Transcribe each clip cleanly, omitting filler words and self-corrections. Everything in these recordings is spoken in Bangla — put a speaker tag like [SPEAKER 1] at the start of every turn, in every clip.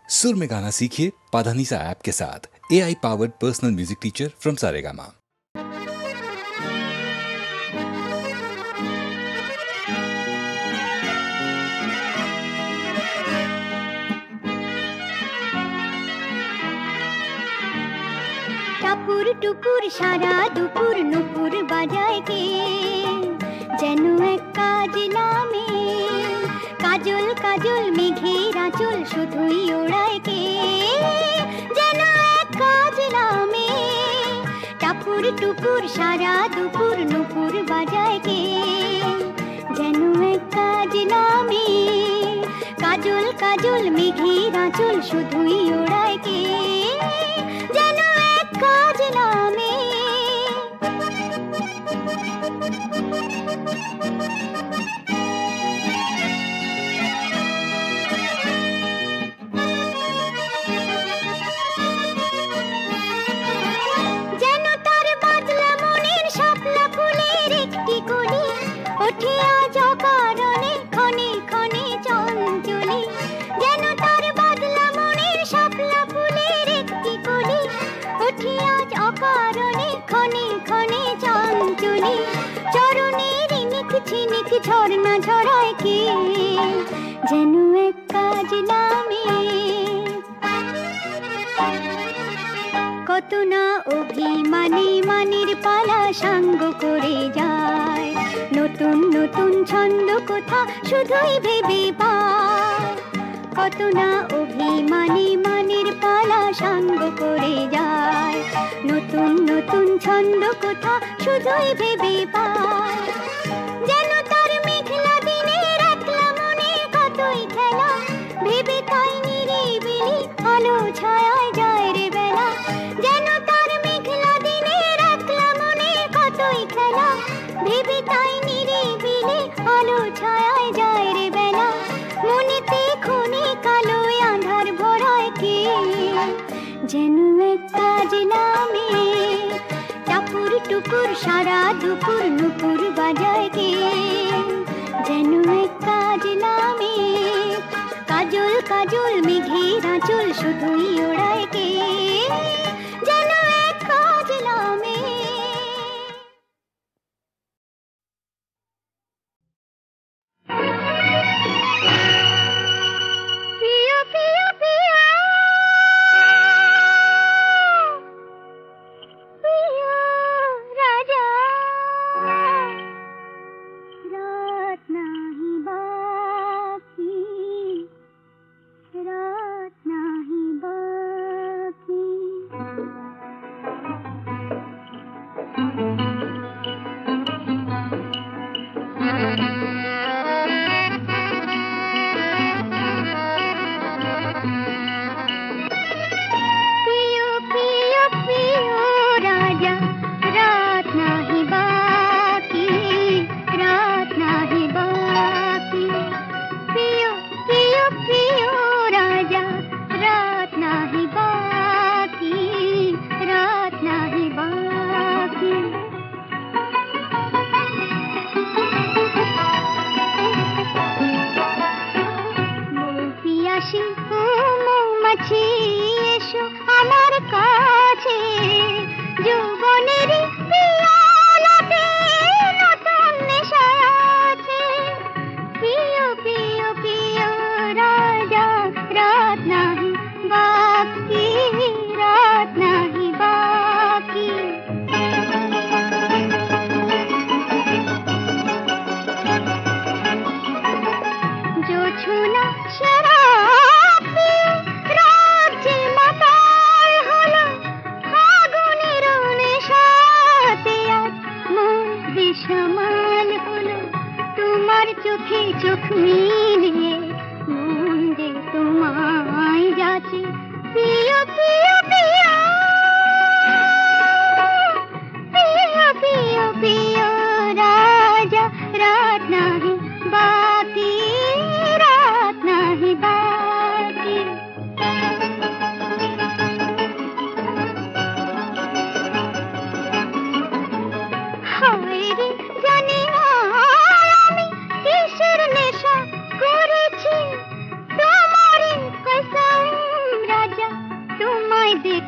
[SPEAKER 1] सुर में गाना सीखिए पाधानीसा ऐप के साथ। AI powered personal music teacher from Saregama.
[SPEAKER 2] টাপুর টুপুর সারা দুপুর নুপুর বাজায় কে যেন এক কাজ নামে কাজল কাজল মেঘের আঁচল শুধুই ওড়ায় কে যেন এক কাজ নামে টাপুর টুপুর সারা দুপুর নুপুর বাজায় কে যেন এক কাজ নামে কাজল কাজল মেঘের আঁচল শুধুই ওড়ায় কে যেন এক কাজ নামে যেন তার বাদলা মনের শাপলা ফুলের একটি কলি ওঠে আজ অকারণে ক্ষণে ক্ষণে চঞ্চলি যেন তার বাদলা মনের শাপলা ফুলের একটি কলি ওঠে আজ অকারণে ক্ষণে ক্ষণে চঞ্চলি চরণের নিক ঝিনিক ঝর্ণা ঝরায় কে যেন এক কাজ নামে কত না অভিমানী মানির পালা সাঙ্গ করে যায় নতুন নতুন ছন্দ কথা শুধুই ভেবে পায় কত না অভিমানী মানির পালা সাঙ্গ করে যায় নতুন নতুন ছন্দ কথা শুধুই ভেবে পায় যেন তার মেঘলা দিনের একলা মনে কতই খেলা ভেবে তাই নিরিবিলি আলো ছায়ায় যায় রে বেলা যেন তার মেঘলা দিনের একলা মনে কতই খেলা ভেবে তাই নিরিবিলি আলো ছায়ায় যায় রে বেলা মনেতে ক্ষণে কালো আঁধার ভরায় কে যেন এক কাজ নামে টাপুর টুপুর সারা দুপুর নুপুর বাজায় কে যেন এক কাজ নামে কাজল কাজল মেঘের আঁচল শুধুই ওড়ায় কে যেন এক কাজ নামে প্রিয় প্রিয় প্রিয় প্রিয় রাজা রাত নাহি বাকি রাত নাহি বাকি প্রিয় প্রিয় প্রিয় রাজা রাত নাহি বাকি রাত নাহি বাকি প্রিয় প্রিয় প্রিয় রাজা রাত নাহি বাকি রাত নাহি বাকি পিয়াসী ও মৌমাছি এসো আমার কাছে যৌবনের পিয়ালাতে নতুন নেশা আছে প্রিয় প্রিয় প্রিয় রাজা রাত নাহি বাকি রাত নাহি বাকি জোছনা শরাব রাত যে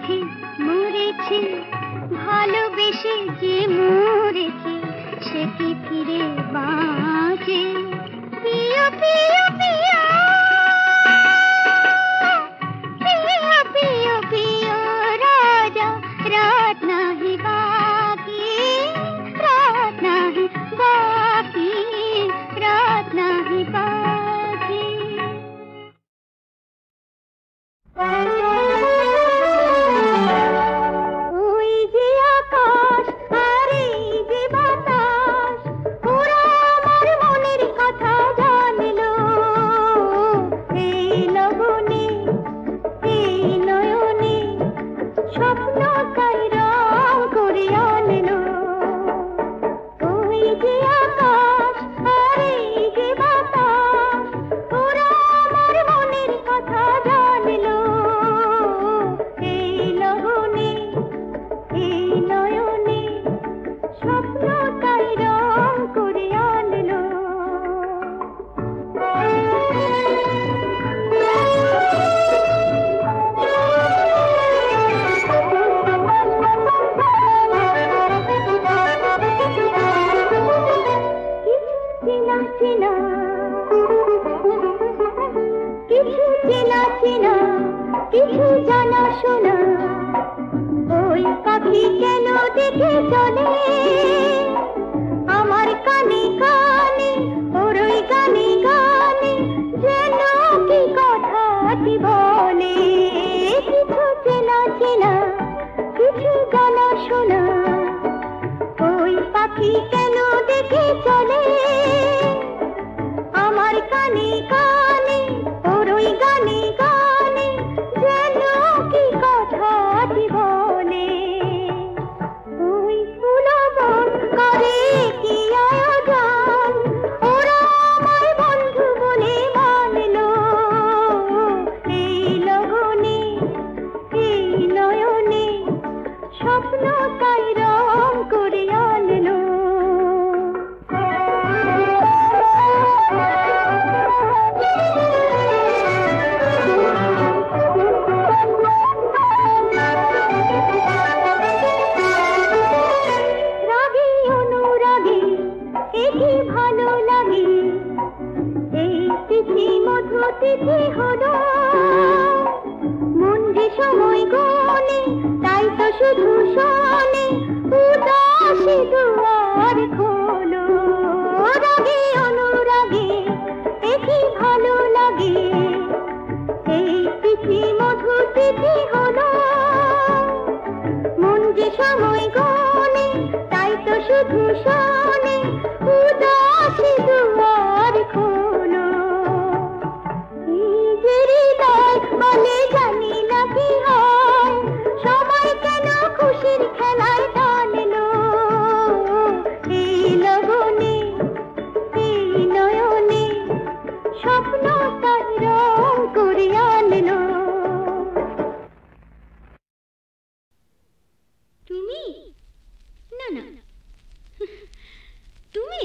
[SPEAKER 2] মরেছি মরেছি ভালোবেসে যে মরেছি সে কি ফিরে বাঁচে পিয়া পিয়া পিয়া पिया पिया पिया राजा रात नहीं बाकी रात नहीं बाकी रात नहीं बाकी ওই যে আকাশ আর এই যে বাতাস ওরা আমার মনের কথা জানলো এই লগনে এই নয়নে স্বপ্ন তাই রং করে আনলো ওই যে আকাশ আর এই যে বাতাস ওরা আমার মনের কথা জানলো এই লগনে এই নয়নে স্বপ্ন তাই রং করে আনলো চেনা কিছু চেনা চেনা কিছু জানা শোনা ওই পাখি কেন দেখে চলে আমার কানে কানে ওর ওই গানে গানে যেন কি কথাটি বলে কিছু চেনা চেনা কিছু জানা শোনা ওই পাখি কেন দেখে চলে আমার কানে কানে ওর ওই গানে গানে যেন কি কথাটি বলে ওই ফুলবন করে কি আয়োজন ওরা আমার বন্ধু বলে মানলো এই লগনে এই নয়নে স্বপ্ন তাই রং করে আনলো রাগে অনুরাগে একে ভালো লাগে এই তিথি মধু তিথি হলো মন যে সময় গনে তাই তো শুধু শোনে উদাসী দুয়ার খোলো রাগে অনুরাগে একে ভালো লাগে এই তিথি মধু তিথি হলো মন যে সময় গনে তাই তো শুধু শোনে উদাসী দুয়ার খোলো এই যে হৃদয় বলে জানি না কি হয় সময় কেন খুশির খেলায় টানলো এই লগনে এই নয়নে স্বপ্ন তাই রং করে আনলো তুমি না না তুমি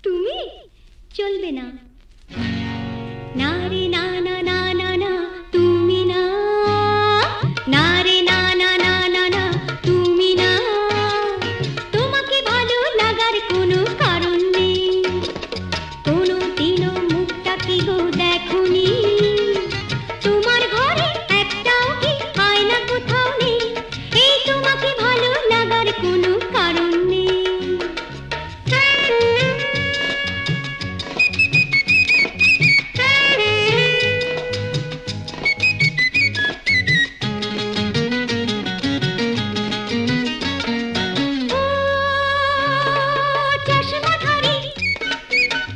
[SPEAKER 2] তুমি চলবে না না রে না না না না না তুমি না না রে না না না না না তুমি না তোমাকে ভালো লাগার কোনো কারণ নেই কোনো দিনও মুখটা কি গো দেখোনি তোমার ঘরে একটাও কি আয়না কোথাও নেই এই তোমাকে ভালো লাগার কোনো কারণ নেই চশমাধারী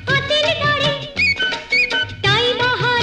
[SPEAKER 2] হাতের দাড়ি তাই বাহার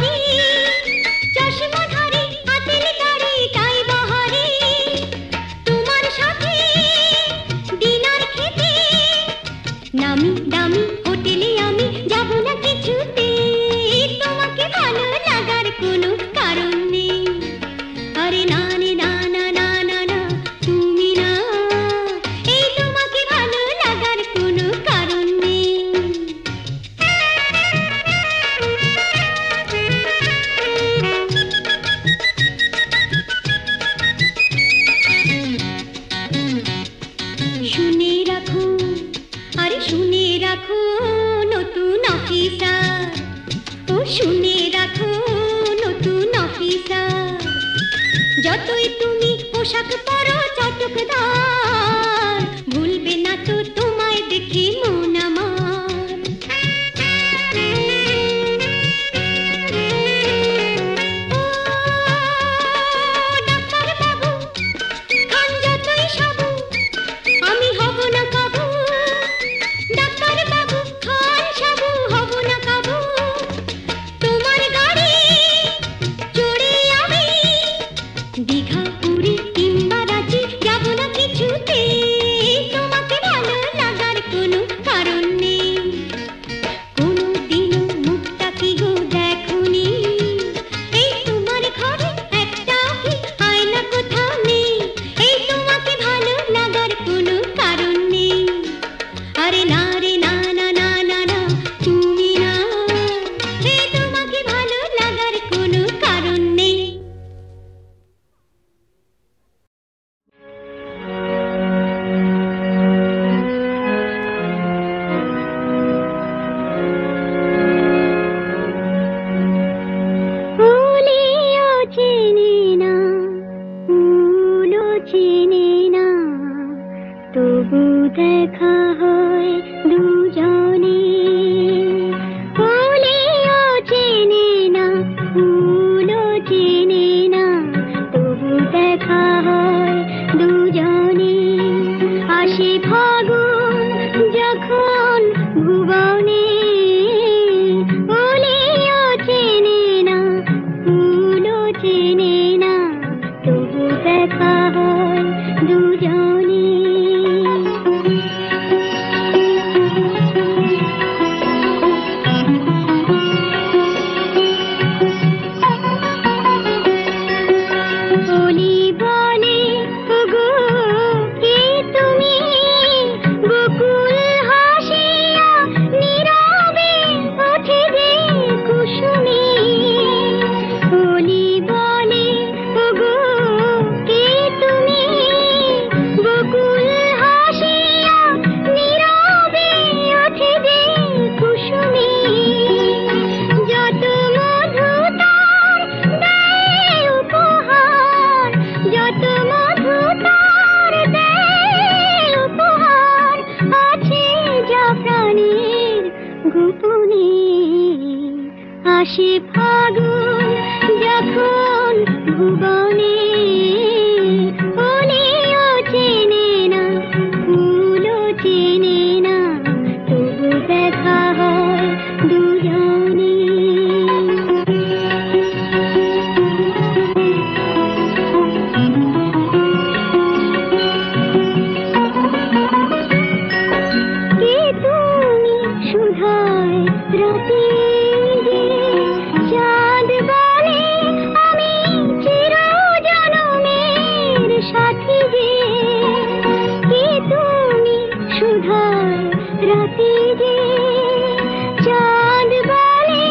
[SPEAKER 2] শুনে রাখো নতুন অফিসার, যতই তুমি পোশাক পরো চটকদার, ভুলবে না তো তোমায় দেখে মন আমার। ডাক্তার বাবু খান যতই সাবু, আমি হব না কাবু। ডাক্তার বাবু খান সাবু, হব না কাবু। তোমার গাড়ি চড়ে আমি দীঘা পুরী কিংবা রাঁচি যাব না কিছুতে, তোমাকে ভালো লাগার কোনো কারণ নেই। কোনোদিনও মুখটা কি গো দেখোনি, এই তোমার ঘরে একটা কি আয়না কোথাও নেই, এই তোমাকে ভালো লাগার কোনো কারণ নেই। আরে না রে না না না না না, তুমি না, এই তোমাকে ভালো লাগার কোনো কারণ নেই। ফুলেও চেনে না, ফুলও চেনে না, তবু দেখা হয় দুজনে। ফুলেও চেনে না, ফুলও চেনে না, তবু দেখা হয় দুজনে। আসে ফাগুন যখন ভুবনে, ফুলেও চেনে না, ফুলও চেনে না, তবু দেখা হয় দুজনে। বলি বলে ওগো কে তুমি, বকুল হাসিয়া নীরবে ওঠে যে কুসুমে। বলি বলে ওগো কে তুমি, বকুল হাসিয়া নীরবে ওঠে যে কুসুমে। যত মধু তার দেয় উপহার, যত মধু তার দেয় উপহার, আছে যা প্রাণের গোপনে। আসে ফাগুন যখন ভুবনে, ফুলেও চেনে না, ফুলও চেনে না, তবু দেখা হয় দুজনে। কে তুমি সুধায় রাতে যে, চাঁদ বলে আমি চিরজনমের সাথী যে। কে তুমি সুধায় রাতে যে, চাঁদ বলে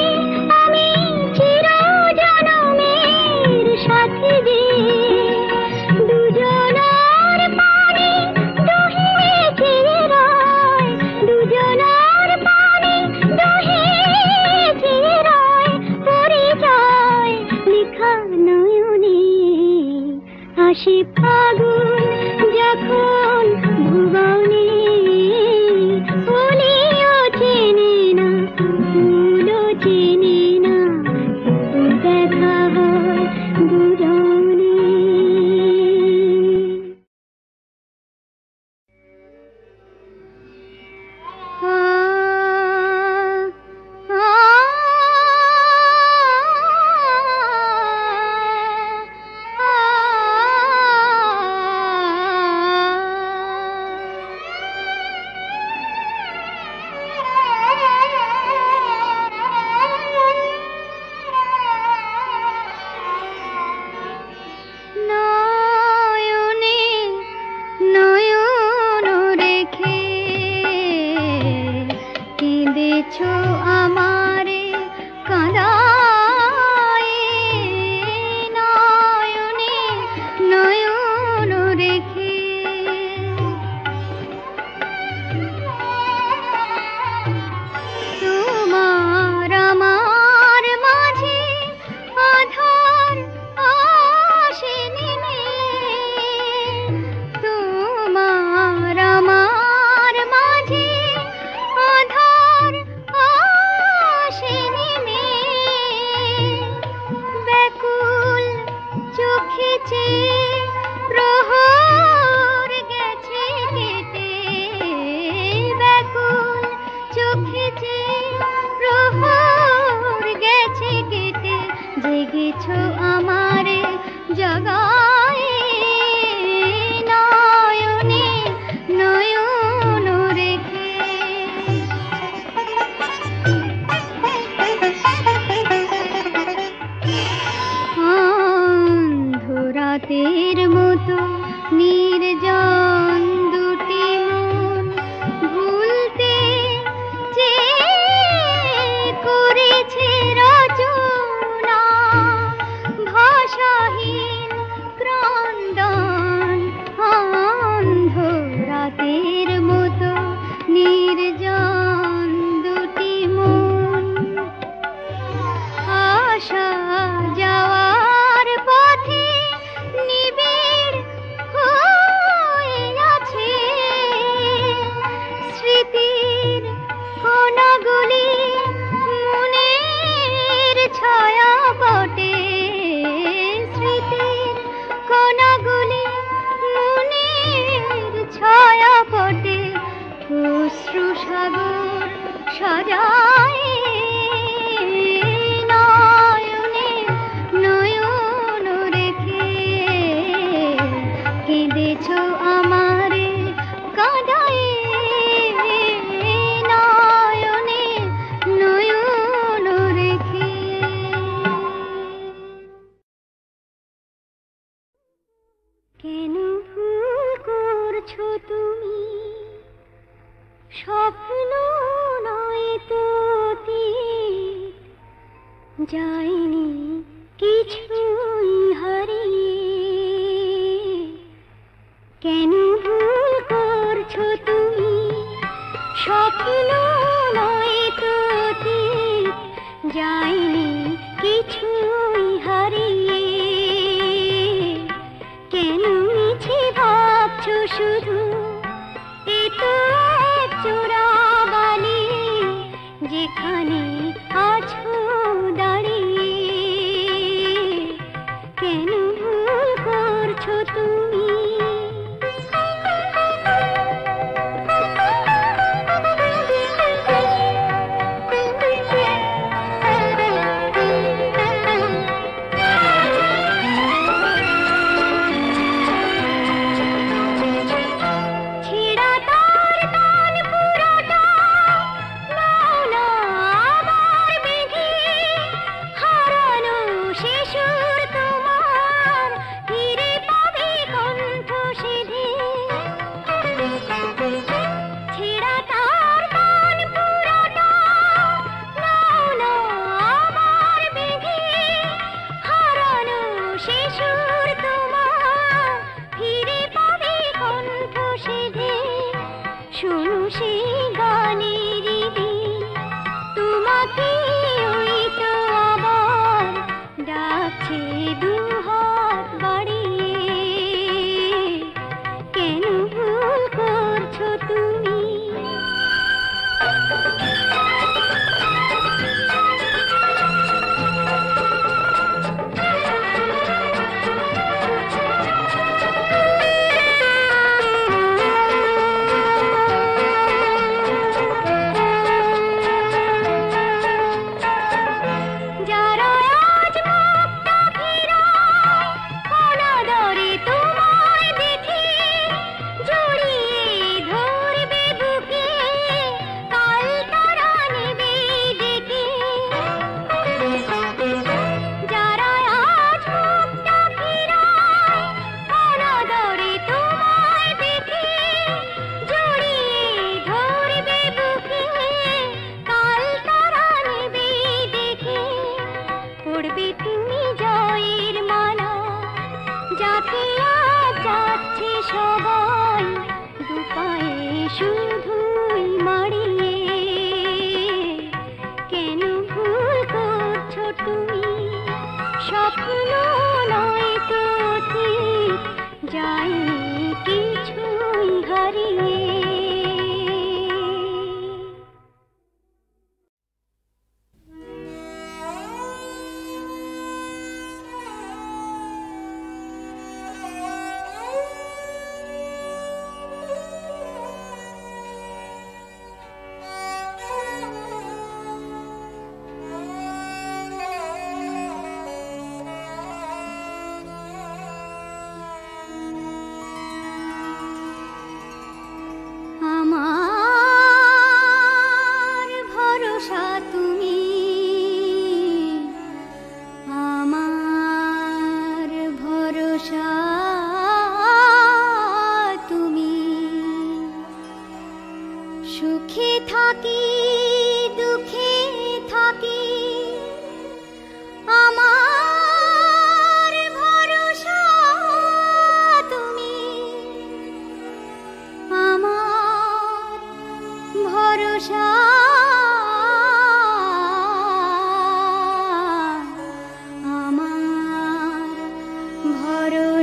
[SPEAKER 2] আমি চিরজনমের সাথী যে। দুজনার পানে দোহে চেয়ে রয়, দুজনার পানে দোহে চেয়ে রয়, পরিচয় লেখা নয়নে। আসে ফাগুন যখন ভুবনে, ফুলেও চেনে না, ফুলও চেনে না, তবু দেখা হয় দুজনে। জেগেছো আমারে জাগায় নয়নে নয়ন রেখে। অন্ধরাতের মতো নির্জন দুটি মন ভুলতে চেয়ে করেছে রচনা ভাষাহীন ক্রন্দন। অন্ধরাতের মতো নির্জন দুটি মন আসা যাওয়ার পথে নিবিড় হয়ে আছে স্মৃতির কণাগুলি মনের ছায়া পটে। স্মৃতির কণাগুলি মনের ছায়া পটে অশ্রু সাগর সাজায় নয়নে নয়ন রেখে। কেঁদেছো আমারে কাঁদায় নয়নে নয়ন রেখে। কেন ভুল করছো তুমি স্বপ্ন নয় তো অতীত যায়নি কিছুই হারিয়ে। কেন ভুল করছো তুমি স্বপ্ন নয় তো অতীত যায়নি কিছুই হারিয়ে। কেন মিছে ভাবছো শুধু এ তো এক চোরাবালি যেখানে আছো দাঁড়িয়ে। কেন ভুল করছো তুমি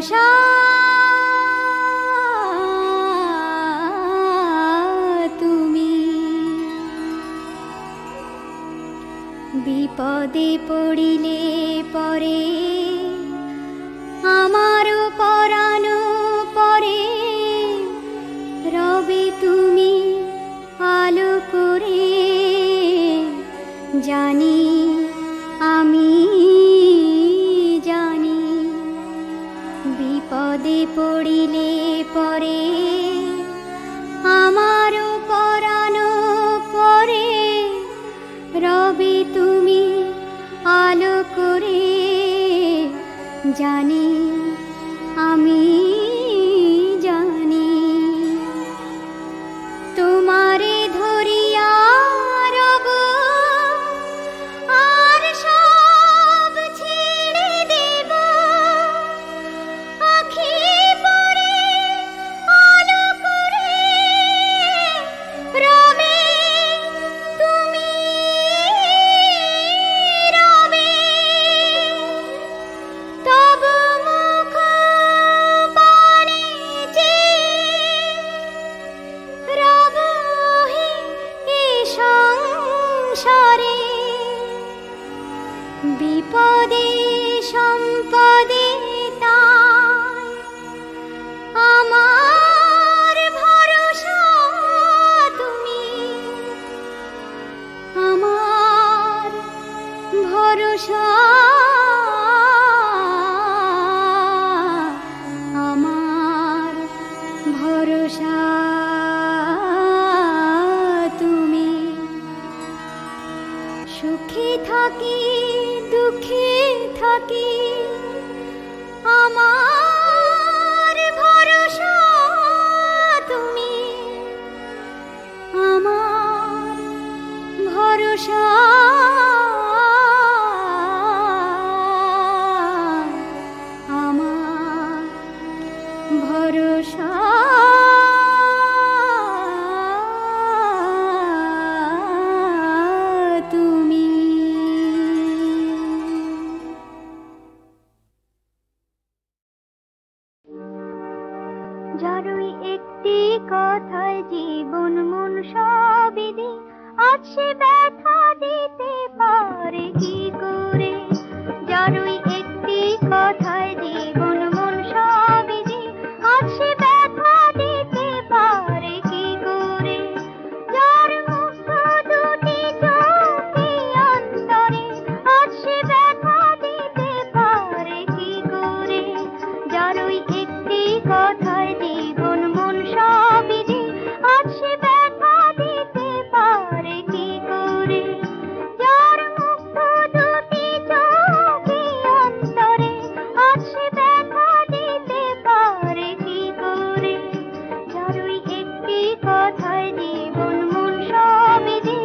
[SPEAKER 2] ভরসা তুমি। বিপদে পড়িলে পরে আমারও পরানো পরে, রবে তুমি আলো করে। জানি আমি জানি, বিপদে পড়িলে পরে আমারও পরানো পরে, রবে তুমি আলো করে। জানি আমি জানি, তোমারে ধরিয়া রব আর সব ছেড়ে দেব। আখি পরে আলো করে রবে তুমি, রবে তব মুখ পানে চেয়ে রব হে এ সংসারে। বিপদে সম্পদে তাই আমার ভরসা তুমি, আমার ভরসা, আমার ভরসা তুমি। সুখে থাকি দুঃখে থাকি আমার ভরসা তুমি, আমার ভরসা, আমার ভরসা তুমি। যারই একটি কথায় জীবন মন সবই দি, আজ সে ব্যথা দিতে পারে কি করে। যারই একটি কথায় জীবন মন সবই দি, আজ সে ব্যথা দিতে পারে কি করে। যার মুগ্ধ দুটি চোখে অন্তরে, আজ সে ব্যথা দিতে পারে কি করে। যারই একটি কথায় জীবন মন সবই দি, আজ সে ব্যথা দিতে পারে কি করে। যার মুগ্ধ দুটি চোখে অন্তরে, আজ সে ব্যথা দিতে পারে কি করে। যারই একটি কথায় জীবন মন সবই দি।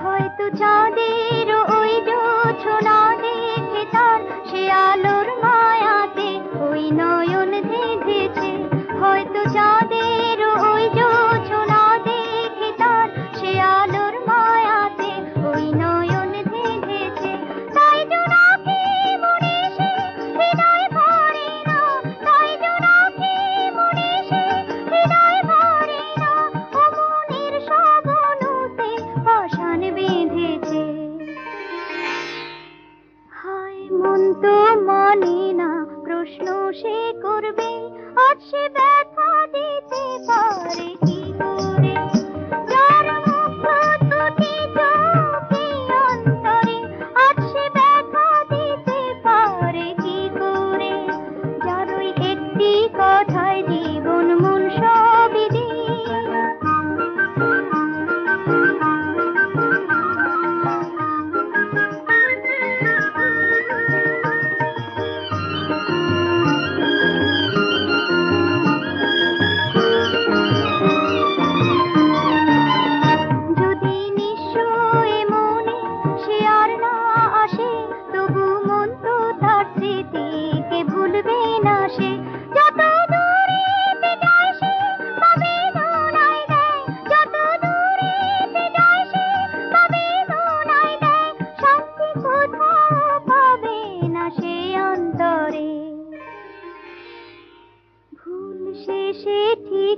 [SPEAKER 2] হয়তো চাঁদের ওই জোছনা দেখে তার সে আলোর মায়াতে ওই নয়ন ধেঁধেছে। হয়তো চাঁদের ওই জোছনা দেখে তার সে আলোর মায়াতে ওই নয়ন ধেঁধেছে। তাই জোনাকি মনে সে হৃদয় ভরে না, তাই জোনাকি মনে সে হৃদয় ভরে না। ও মনের সব অনুতে পাষাণ বেঁধেছে। হায় মন তো মানে না, প্রশ্ন সে করবে, আজ সে ব্যথা দিতে পারে কি করে। যার মুগ্ধ দুটি চোখে অন্তরে, আজ সে ব্যথা দিতে পারে কি করে। যারই একটি কথায় জীবন মন সবই দি।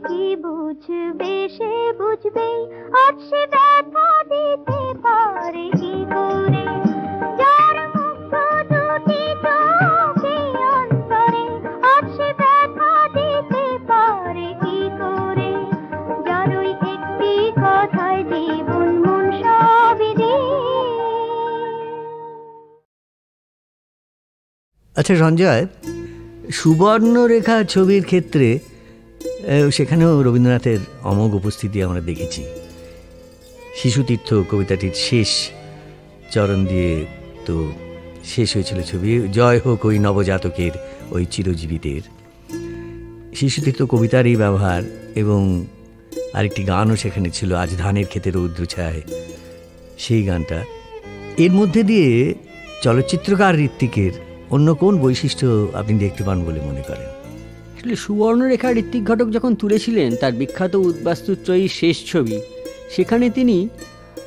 [SPEAKER 2] কি বুঝবে সে বুঝবে, আজ সে ব্যথা দিতে পারে কি করে, যার মুগ্ধ দুটি চোখে অন্তরে, আজ সে ব্যথা দিতে পারে কি করে, যার ওই একটি কথায় জীবন মন সবই দিয়ে।
[SPEAKER 3] আচ্ছা সঞ্জয়, সুবর্ণরেখা ছবির ক্ষেত্রে সেখানেও রবীন্দ্রনাথের অমোঘ উপস্থিতি আমরা দেখেছি। শিশুতীর্থ কবিতাটির শেষ চরণ দিয়ে তো শেষ হয়েছিল ছবি, জয় হোক ওই নবজাতকের ওই চিরজীবিতের। শিশুতীর্থ কবিতার এই ব্যবহার এবং আরেকটি গানও সেখানে ছিল, আজ ধানের ক্ষেতে রৌদ্র ছায়, সেই গানটা। এর মধ্যে দিয়ে চলচ্চিত্রকার ঋত্বিকের অন্য কোন বৈশিষ্ট্য আপনি দেখতে পান বলে মনে করেন?
[SPEAKER 4] আসলে সুবর্ণরেখা ঋত্বিক ঘটক যখন তুলেছিলেন তার বিখ্যাত উদ্বাস্তুত্রয়ী শেষ ছবি, সেখানে তিনি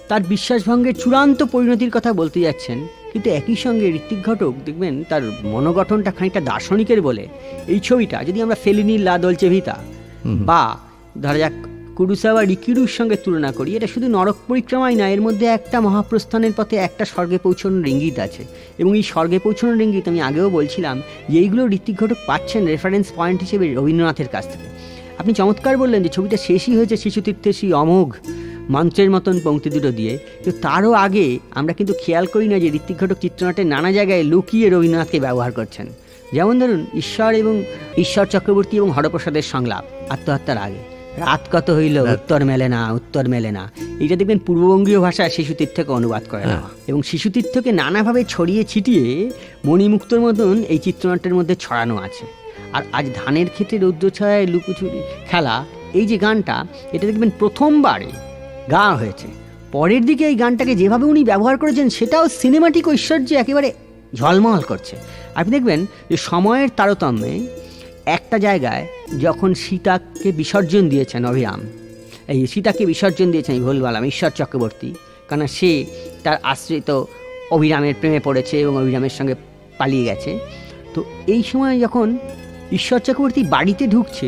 [SPEAKER 4] তার বিশ্বাসভঙ্গের চূড়ান্ত পরিণতির কথা বলতে যাচ্ছেন, কিন্তু একই সঙ্গে ঋত্বিক ঘটক দেখবেন তার মনোগঠনটা খানিকটা দার্শনিকের বলে। এই ছবিটা যদি আমরা ফেলিনির লা দলচে ভিতা বা ধরা যাক কুরুসাওয়া রিকিরুর সঙ্গে তুলনা করি, এটা শুধু নরক পরিক্রমাই না, এর মধ্যে একটা মহাপ্রস্থানের পথে একটা স্বর্গে পৌঁছানোর ইঙ্গিত আছে। এবং এই স্বর্গে পৌঁছানোর ইঙ্গিত আমি আগেও বলছিলাম যে এইগুলো ঋত্বিক ঘটক পাচ্ছেন রেফারেন্স পয়েন্ট হিসেবে রবীন্দ্রনাথের কাছ থেকে। আপনি চমৎকার বললেন যে ছবিটা শেষই হয়েছে শিশুতীর্থের সেই অমোঘ মন্ত্রের মতন পংক্তি দুটো দিয়ে, কিন্তু তারও আগে আমরা কিন্তু খেয়াল করি না যে ঋত্বিক ঘটক চিত্রনাট্যের নানা জায়গায় লুকিয়ে রবীন্দ্রনাথকে ব্যবহার করছেন। যেমন ধরুন ঈশ্বর চক্রবর্তী এবং হরপ্রসাদের সংলাপ আত্মহত্যার আগে, রাত কত হইল উত্তর মেলে না, উত্তর মেলে না, এইটা দেখবেন পূর্ববঙ্গীয় ভাষায় শিশুতীর্থকে অনুবাদ করে নেওয়া এবং শিশুতীর্থকে নানাভাবে ছড়িয়ে ছিটিয়ে মণিমুক্তর মতন এই চিত্রনাট্যের মধ্যে ছড়ানো আছে। আর আজ ধানের ক্ষেত্রে রৌদ্রছায়ায় লুকোচুরি খেলা, এই যে গানটা, এটা দেখবেন প্রথমবারে গাওয়া হয়েছে। পরের দিকে এই গানটাকে যেভাবে উনি ব্যবহার করেছেন সেটাও সিনেমাটিক ঐশ্বর্যে একেবারে ঝলমল করছে। আপনি দেখবেন যে সময়ের তারতম্যে একটা জায়গায় যখন সীতাকে বিসর্জন দিয়েছেন অভিরাম, এই সীতাকে বিসর্জন দিয়েছেন ভুলবালাম ঈশ্বর চক্রবর্তী, কারণ সে তার আশ্রিত অভিরামের প্রেমে পড়েছে এবং অভিরামের সঙ্গে পালিয়ে গেছে। তো এই সময় যখন ঈশ্বর চক্রবর্তী বাড়িতে ঢুকছে,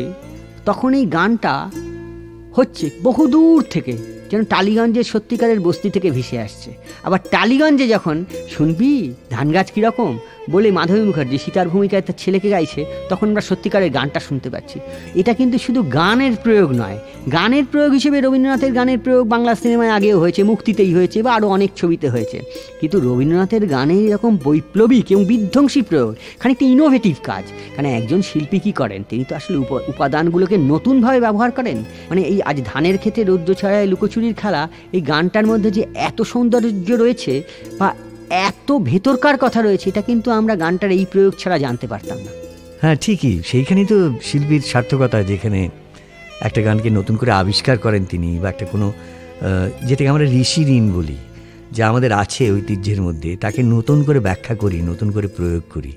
[SPEAKER 4] তখন এই গানটা হচ্ছে বহুদূর থেকে, যেন টালিগঞ্জের সত্যিকারের বস্তি থেকে ভেসে আসছে। আবার টালিগঞ্জে যখন শুনবি ধান গাছ কীরকম বলে মাধবী মুখার্জি সীতার ভূমিকায় তার ছেলেকে গাইছে, তখন আমরা সত্যিকারের গানটা শুনতে পাচ্ছি। এটা কিন্তু শুধু গানের প্রয়োগ নয়, গানের প্রয়োগ হিসেবে রবীন্দ্রনাথের গানের প্রয়োগ বাংলা সিনেমায় আগেও হয়েছে, মুক্তিতেই হয়েছে বা আরও অনেক ছবিতে হয়েছে, কিন্তু রবীন্দ্রনাথের গানের এরকম বৈপ্লবিক এবং বিধ্বংসী প্রয়োগ খানিকটা ইনোভেটিভ কাজ। কারণ একজন শিল্পী কী করেন, তিনি তো আসলে উপাদানগুলোকে নতুনভাবে ব্যবহার করেন। মানে এই আজ ধানের ক্ষেত্রে রৌদ্র ছায়ায় লুকোচুরির খেলা, এই গানটার মধ্যে যে এত সৌন্দর্য রয়েছে বা এত ভেতরকার কথা রয়েছে, এটা কিন্তু আমরা গানটার এই প্রয়োগ ছাড়া জানতে পারতাম না।
[SPEAKER 3] হ্যাঁ ঠিকই, সেইখানেই তো শিল্পীর সার্থকতা, যেখানে একটা গানকে নতুন করে আবিষ্কার করেন তিনি, বা একটা কোনো যেটাকে আমরা ঋষি ঋণ বলি, যা আমাদের আছে ঐতিহ্যের মধ্যে, তাকে নতুন করে ব্যাখ্যা করি, নতুন করে প্রয়োগ করি।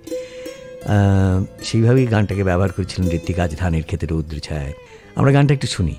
[SPEAKER 3] সেইভাবেই গানটাকে ব্যবহার করেছিলেন ঋত্বিক আজ ধানের ক্ষেতে রৌদ্র ছায়ায়। আমরা গানটা একটু শুনি।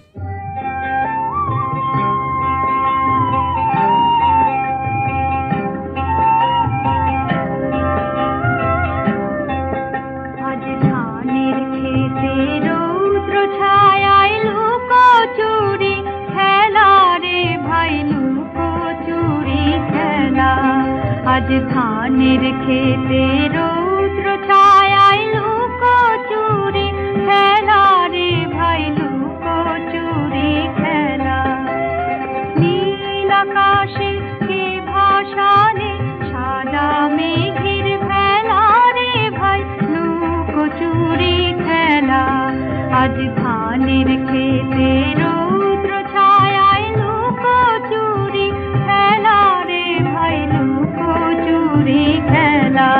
[SPEAKER 2] আজ ধানের খেতে রৌদ্র ছায়ায় লুকোচুরি খেলা রে ভাই, লুকোচুরি খেলা। নীল আকাশে কে ভাসানে সাদা মেঘের ভেলা রে ভাই, লুকোচুরি খেলা। আজ ধানের খেতে রৌদ্র ছায়ায় লুকোচুরি খেলা রে ভাই, লুকোচুরি খেলা।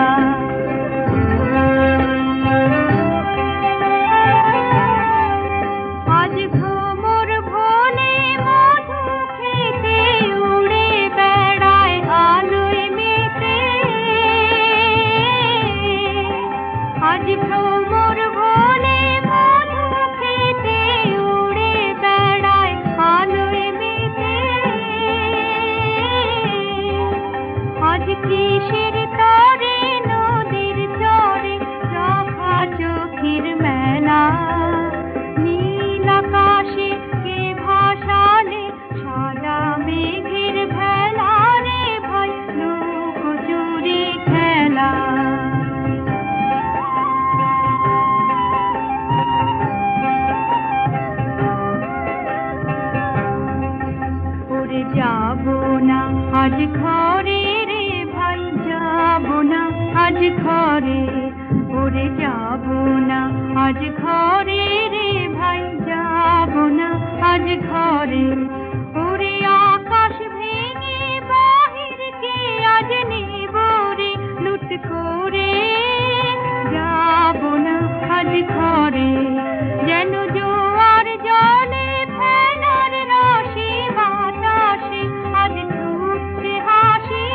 [SPEAKER 2] আজ ঘরে রে ভাই যাব না, আজ ঘরে ওরে যাব না, আজ ঘরে রে ভাই যাব না, আজ ঘরে ওরে আকাশ ভেঙে বাহিরকে আজ নেব রে লুট করে, যাব না আজ ঘরে যেন জোয়ার জলে ফেনার রসে বাতাসে আজ ছুটছে হাসি,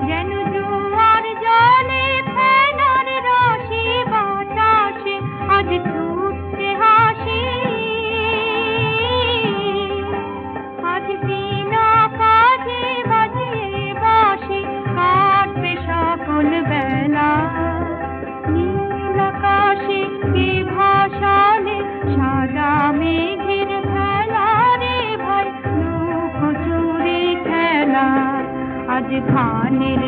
[SPEAKER 2] যেন জোয়ার জলে ফেনার রসে বাতাসে আজ ছুটছে হাসি, আজ বিনা কাজে বাজিয়ে বাঁশি কাটবে সকল বেলা, নীল আকাশে কে ভাসালে সাদা মেঘের খেলা রে ভাই লুকোচুরি খেলা, আজ ধানের